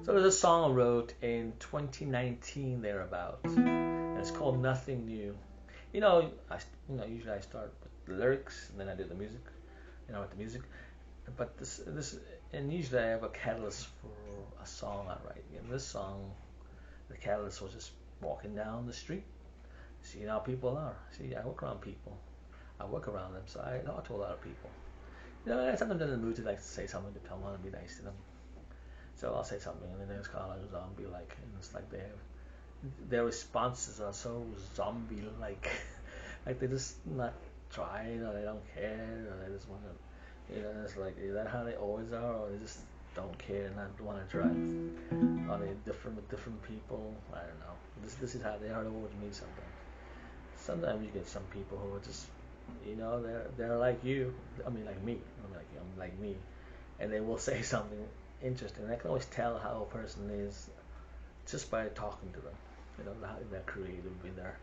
So there's a song I wrote in 2019 thereabout, and it's called Nothing New. You know, usually I start with the lyrics and then I do the music. With the music. But and usually I have a catalyst for a song I write. In this song, the catalyst was just walking down the street, seeing how people are. See, I work around people. I work around them, so I talk to a lot of people. Sometimes I'm in the mood to like say something to them, want to be nice to them. So I'll say something, and then it's kind of like zombie-like, and it's like their responses are so zombie-like, like they just not trying, or they don't care, or they just want to. It's like, is that how they always are, or they just don't care and not want to try? Are they different with different people? I don't know. This is how they are towards me sometimes. Sometimes you get some people who are just, they're like you. I mean, like me. I'm like me, and they will say something interesting. And I can always tell how a person is just by talking to them. How they're creative in their,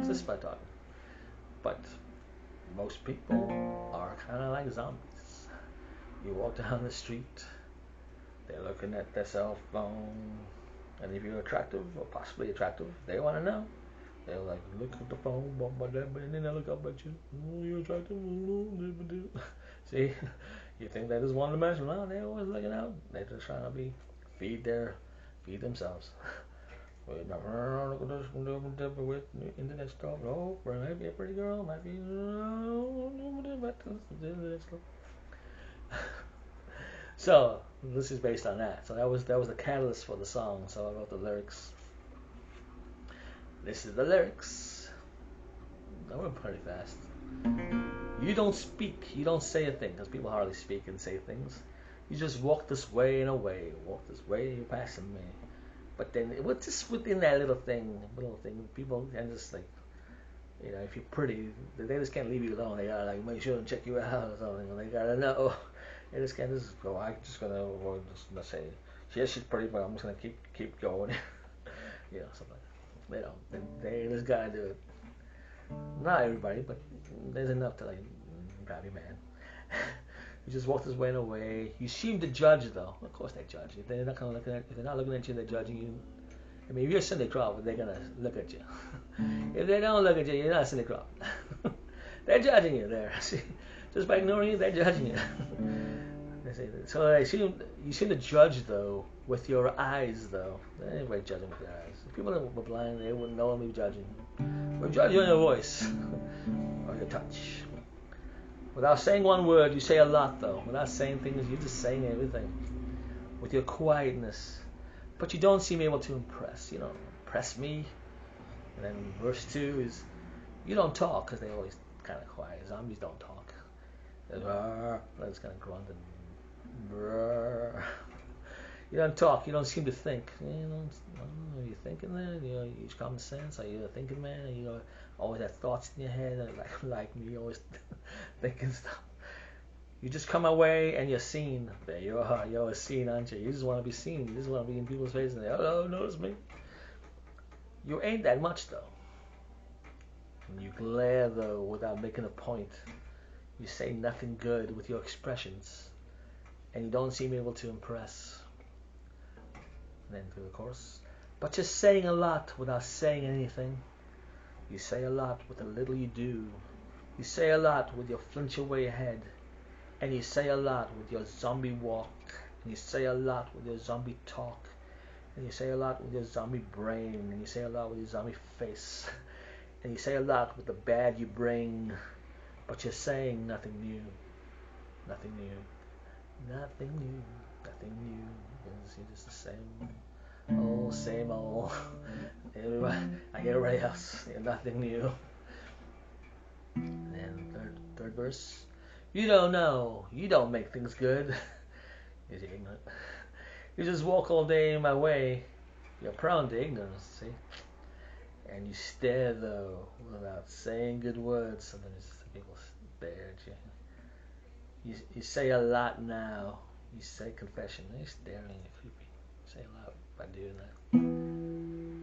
just by talking. But most people are kind of like zombies. You walk down the street, they're looking at their cell phone, and if you're attractive or possibly attractive, they want to know. They're like, look at the phone, and then they look up at you. Oh, you're attractive. See, you think they just want to mess around? They're always looking out. They're just trying to feed themselves. Look at this with internet stuff. Oh, might be a pretty girl, might be. So this is based on that. So that was the catalyst for the song. So I wrote the lyrics. This is the lyrics. I went pretty fast. You don't speak. You don't say a thing, because people hardly speak and say things. You just walk this way and away. Walk this way, you're passing me. But then, just within that little thing, people can just like, if you're pretty, they just can't leave you alone. They gotta like make sure and check you out or something. They gotta know. They just can't just go. I'm just gonna let's say, yes, she's pretty, but I'm just gonna keep going. Something like that. They just gotta do it. Not everybody, but there's enough to like grab your man. You just walk this way and away. You seem to judge, though. Of course they judge. If they're not gonna look at, if they're not looking at you, they're judging you. I mean, if you're Cindy Crawford, they're gonna look at you. If they don't look at you, you're not Cindy Crawford. They're judging you there. See, just by ignoring you, they're judging you. So you seem to judge though with your eyes, though. Anybody judging with their eyes. If people were blind, they wouldn't know them judging. We're judging on your voice or your touch. Without saying one word, you say a lot, though. Without saying things, you're just saying everything. With your quietness. But you don't seem able to impress. You don't impress me. And then verse 2 is, you don't talk, because they're always kind of quiet. Zombies don't talk. They're just kind of grunt and brrr. You don't talk. You don't seem to think. I don't know, are you thinking there? You use common sense. Are you a thinking man? Are you always have thoughts in your head? Like me, always thinking stuff. You just come away and you're seen. There you are. You're always seen, aren't you? You just want to be seen. You just want to be in people's faces and they, hello, notice me. You ain't that much, though. And you glare, though, without making a point. You say nothing good with your expressions. And you don't seem able to impress. And then through the chorus. But you're saying a lot without saying anything. You say a lot with the little you do. You say a lot with your flinch away head. And you say a lot with your zombie walk. And you say a lot with your zombie talk. And you say a lot with your zombie brain. And you say a lot with your zombie face. And you say a lot with the bad you bring. But you're saying nothing new. Nothing new. Nothing new. Nothing new. You're just the same old. Everybody, like everybody else. You're nothing new. And then third verse. You don't know. You don't make things good. You're ignorant. You just walk all day in my way. You're prone to ignorance, see? And you stare, though, without saying good words. Sometimes people stare at you. You say a lot now. You say confession. You're staring at you. Creepy. You say a lot by doing that.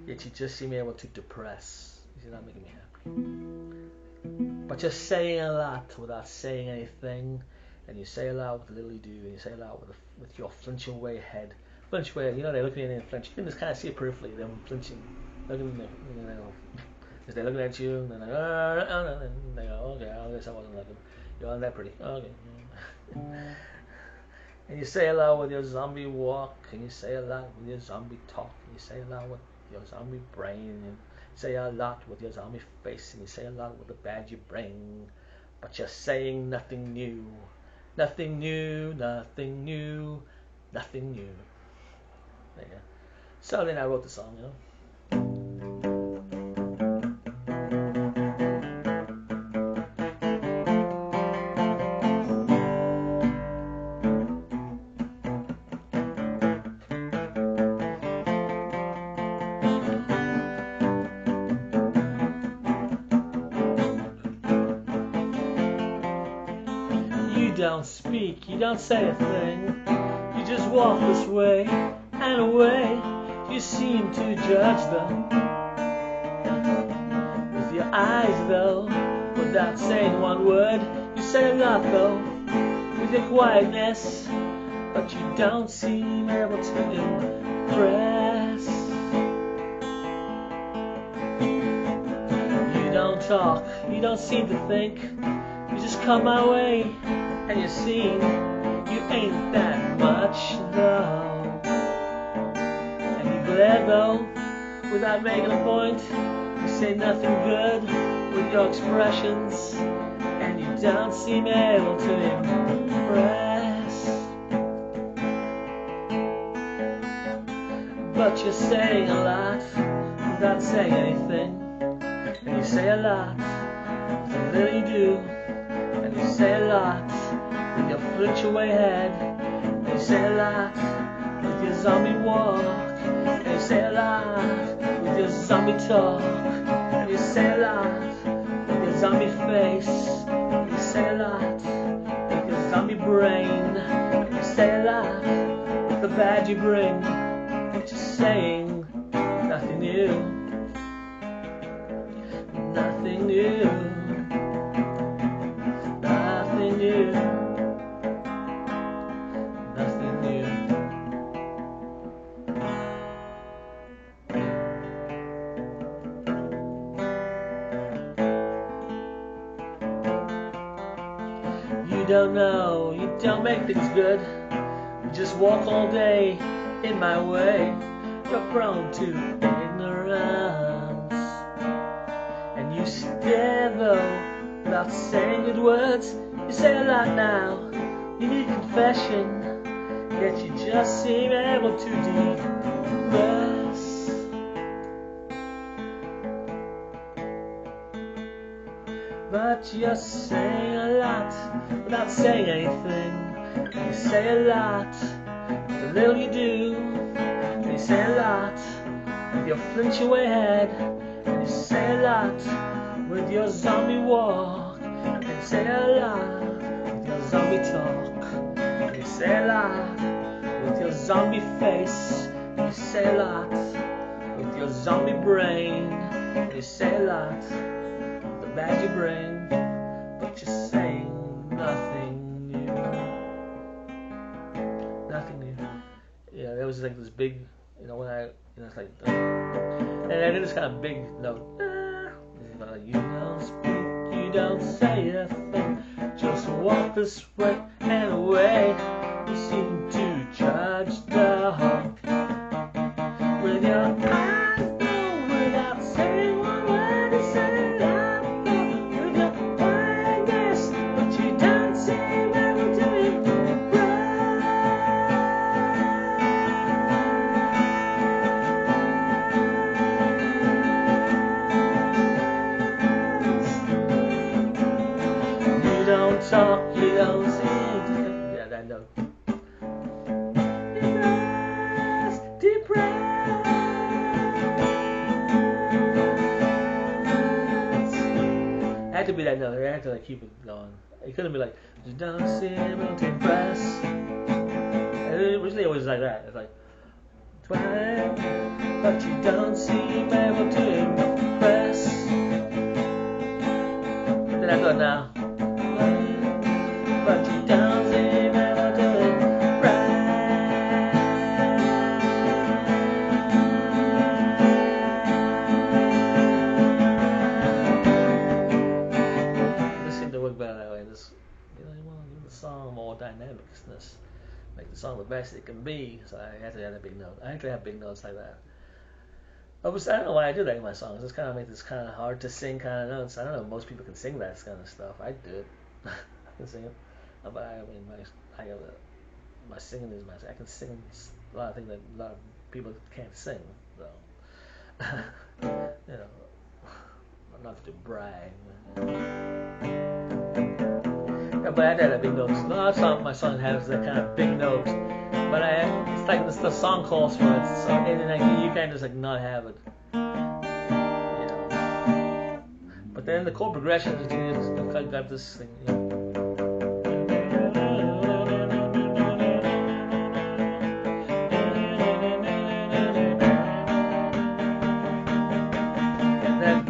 Yet you just seem able to depress. You're not making me happy. But you're saying a lot without saying anything. and you say aloud what the little you do, and you say aloud with your flinching away head. Flinch away, you know, they're looking at you and flinch. You can just kind of see it peripherally, them flinching. Looking, as they're looking at you, and then they go, okay, I guess I wasn't looking. You're that pretty. Okay. And you say aloud with your zombie walk, and you say aloud with your zombie talk, and you say aloud with your zombie brain, and you say a lot with your zombie face, and you say a lot with the bad you bring, but you're saying nothing new. Nothing new, nothing new, nothing new. There you go. So then I wrote the song, you know. You don't speak, you don't say a thing. You just walk this way and away. You seem to judge them with your eyes, though, without saying one word. You say a lot, though, with your quietness, but you don't seem able to impress. You don't talk, you don't seem to think. You just come my way, and you seem you ain't that much, though. And you glare, though, without making a point. You say nothing good with your expressions, and you don't seem able to impress. But you're saying a lot without saying anything, and you say a lot with the little you do, and you say a lot with your flinch away head, and you say a lot with your zombie walk, and you say a lot with your zombie talk, and you say a lot with your zombie face, and you say a lot with your zombie brain, and you say a lot with the bad you bring, but you're saying nothing new, nothing new. Nothing new, nothing new. You don't know, you don't make things good. You just walk all day in my way. You're prone to ignorance, and you stare though without saying good words. You say a lot now, you need confession, yet you just seem able to de-rest. But you're saying a lot without saying anything. You say a lot with the little you do, and you say a lot with your flinch away head, and you say a lot with your zombie walk, and you say a lot with your zombie talk, and you say a lot with your zombie face, and you say a lot with your zombie brain, and you say a lot with the bad you bring, but you're saying nothing new. Nothing new. Yeah, there was like this big, when it's like, and I did this kind of big note. You don't speak, you don't say a thing, just walk this way and away. You seem to judge the whole with your eyes, though, without saying one word. You say that with your quietness, but you don't seem able to impress. You don't talk, you don't sing. Yeah, that note. Depressed. It had to be that note. I had to like keep it going. It couldn't be like, you don't seem able to impress. Originally it was like that. It's like, but you don't seem able to impress. Then I thought, now, but you don't dynamicness, make the song the best it can be. So I had to have a big note. I actually have big notes like that. I don't know why I do that in my songs. It's kind of make this kind of hard to sing kind of notes. I don't know if most people can sing that kind of stuff. I do it. I can sing it. But I mean, my singing is I can sing a lot of things that a lot of people can't sing. So, you know, not to brag. Yeah, but I did have big notes. A lot of my song has that kind of big notes. But it's like the song calls for it, so and you can't just like not have it, you know. But then the chord progressions, got this thing, you know. And then.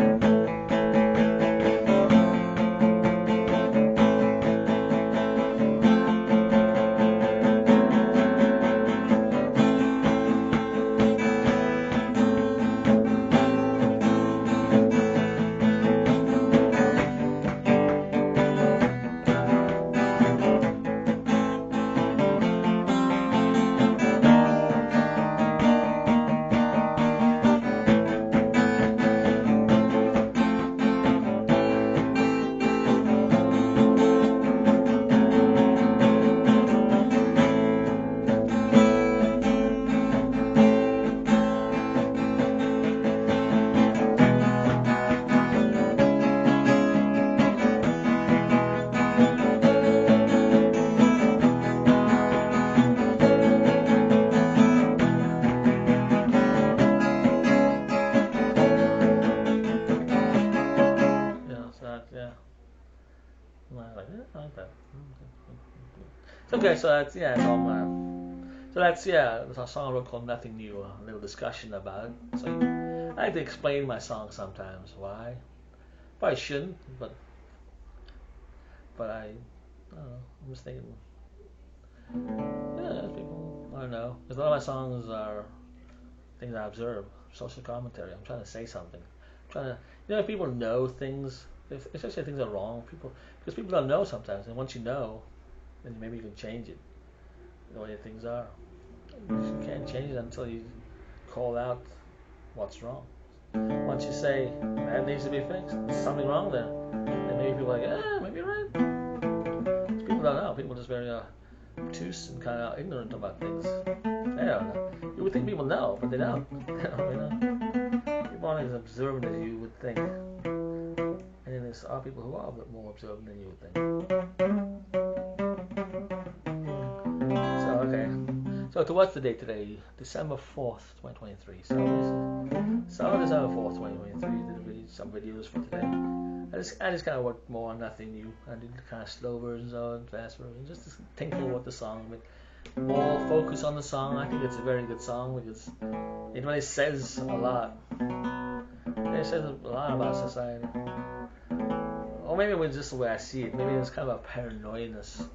Okay, so that's it's all my. So that's it's a song I wrote called "Nothing New." A little discussion about it. So I like to explain my songs sometimes. Why? Probably shouldn't, but I don't know. I'm just thinking. Yeah, people. I don't know. Because a lot of my songs are things I observe, social commentary. I'm trying to say something. I'm trying to, if people know things, especially if things are wrong, because people don't know sometimes, and once you know, then maybe you can change it, the way things are. You can't change it until you call out what's wrong. Once you say that needs to be fixed, there's something wrong there, then maybe people are like, maybe you're right. Because people don't know. People are just very obtuse and kind of ignorant about things. They don't know. You would think people know, but they don't. People aren't as observant as you would think. And then there are people who are a bit more observant than you would think. So, okay. So, what's the date today? December 4th, 2023. So December 4th, 2023. Did some videos for today. I just kind of worked more on Nothing New. I did kind of slow versions and fast versions, just to tinkle with the song, but more focus on the song. I think it's a very good song because it really says a lot. It says a lot about society. Or maybe it was just the way I see it. Maybe it's kind of a paranoidness.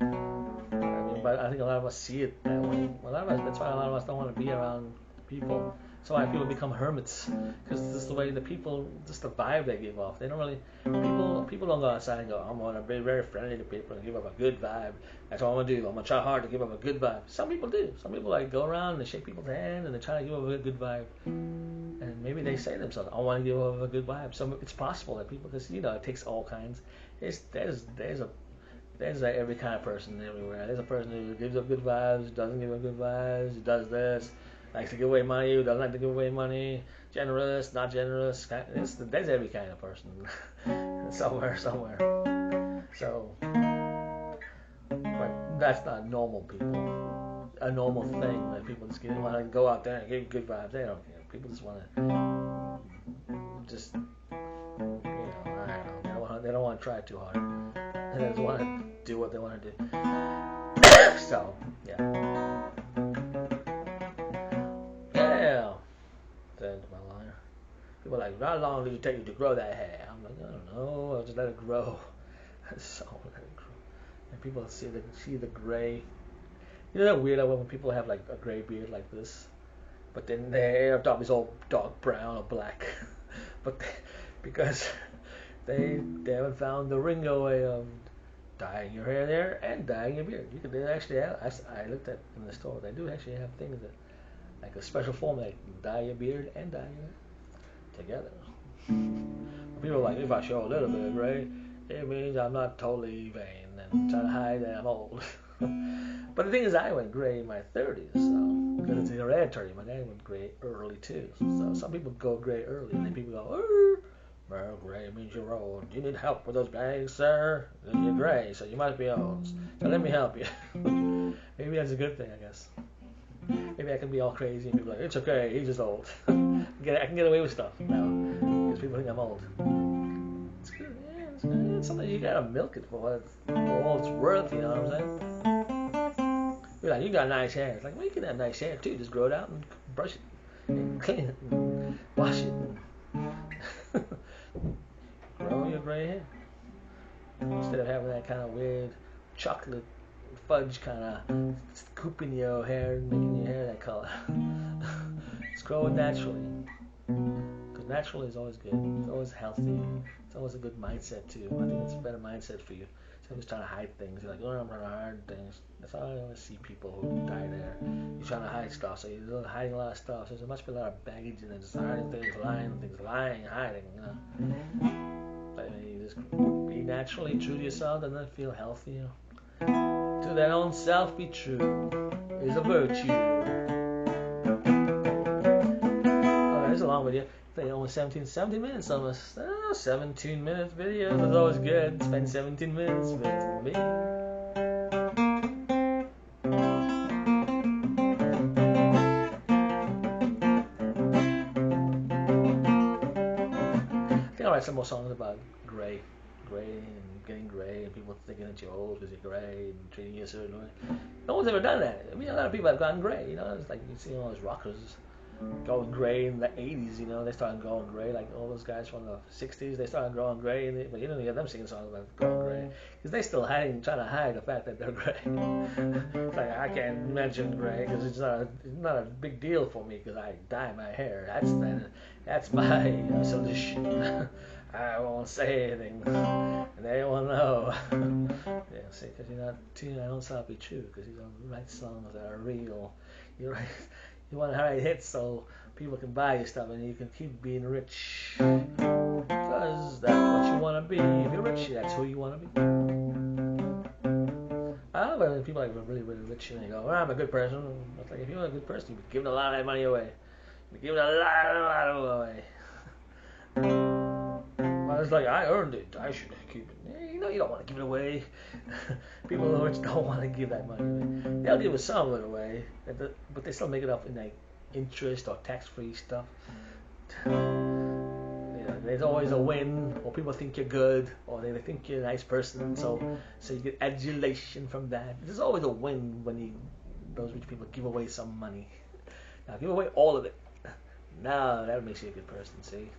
But I think a lot of us see it that way. That's why a lot of us don't want to be around people. That's why people become hermits, because this is the way the people, just the vibe they give off. They don't really, people don't go outside and go, I'm going to be very friendly to people and give up a good vibe. That's what I'm going to do. I'm going to try hard to give up a good vibe. Some people do. Some people like go around and they shake people's hand and they try to give up a good vibe. And maybe they say to themselves, I want to give up a good vibe. So it's possible that people, because it takes all kinds. There's every kind of person everywhere. There's a person who gives up good vibes, doesn't give up good vibes, who does this, likes to give away money, who doesn't like to give away money, generous, not generous. There's every kind of person somewhere. So, but that's not normal people. A normal thing that people just want to go out there and give good vibes. They don't care. People just want to I don't know. They don't want to try too hard. They just want to do what they want to do. So, yeah. Said my line. People are like, how long did it take you to grow that hair? I'm like, I don't know. I'll just let it grow. So let it grow. And people see the gray. You know that weird when people have like a gray beard like this, but then their hair up top is all dark brown or black, because they haven't found the Ringo way of dyeing your hair there and dyeing your beard. You could actually have, I looked at in the store, they do actually have things that, like a special form that can dye your beard and dye your hair together. People are like, if I show a little bit of gray, it means I'm not totally vain and trying to hide that I'm old. But the thing is, I went gray in my 30s, so, because it's hereditary. My dad went gray early too. So some people go gray early, and then people go, well, gray means you're old. Do you need help with those bangs, sir? You're gray, so you must be old. So let me help you. Maybe that's a good thing, I guess. Maybe I can be all crazy and be like, it's okay, he's just old. I can get away with stuff now because people think I'm old. It's good, yeah, it's good. It's something you gotta milk it for all it's worth, you know what I'm saying? You're like, you got nice hair. It's like, well, you can have nice hair too. Just grow it out and brush it and clean it and wash it and grow your gray hair. Instead of having that kind of weird chocolate fudge kind of scooping your hair and making your hair that color. Just grow it naturally. Because natural is always good. It's always healthy. It's always a good mindset too. I think it's a better mindset for you. Instead of just trying to hide things. You're like, oh, I'm trying to hide things. That's how I always see people who die there. You're trying to hide stuff, so you're hiding a lot of stuff. So there must be a lot of baggage in it. Just hiding things, lying, hiding, you know. But you just be naturally true to yourself and then feel healthy, you know. To their own self be true is a virtue. Alright, it's a long video. They almost 17 minutes almost. 17 minutes videos is always good. Spend 17 minutes with me. I think I'll write some more songs about gray and getting gray and people thinking that you're old because you're gray and treating you a certain way. No one's ever done that. I mean, a lot of people have gone gray, you know. It's like you see all those rockers going gray in the 80s, you know. They started going gray, like all those guys from the 60s. They started growing gray, but you don't hear them singing songs about going gray because they're still trying to hide the fact that they're gray. It's like, I can't mention gray because it's not a big deal for me because I dye my hair. That's my solution. I won't say anything, and they won't know. Yeah, see, because you're not too. I don't sound be true because you don't write songs that are real. You want to write hits so people can buy your stuff and you can keep being rich. Because that's what you want to be. If you're rich, that's who you want to be. I love it when people are really, really rich and they go, I'm a good person. It's like, if you're a good person, you'd be giving a lot of that money away. You'd be giving a lot of it away. It's like, I earned it. I should keep it. You know, you don't want to give it away. People who are rich don't want to give that money away. They'll give some of it away, but they still make it up in like interest or tax-free stuff. You know, there's always a win, or people think you're good, or they think you're a nice person, so you get adulation from that. There's always a win when those rich people give away some money. Now, give away all of it. Now that makes you a good person, see?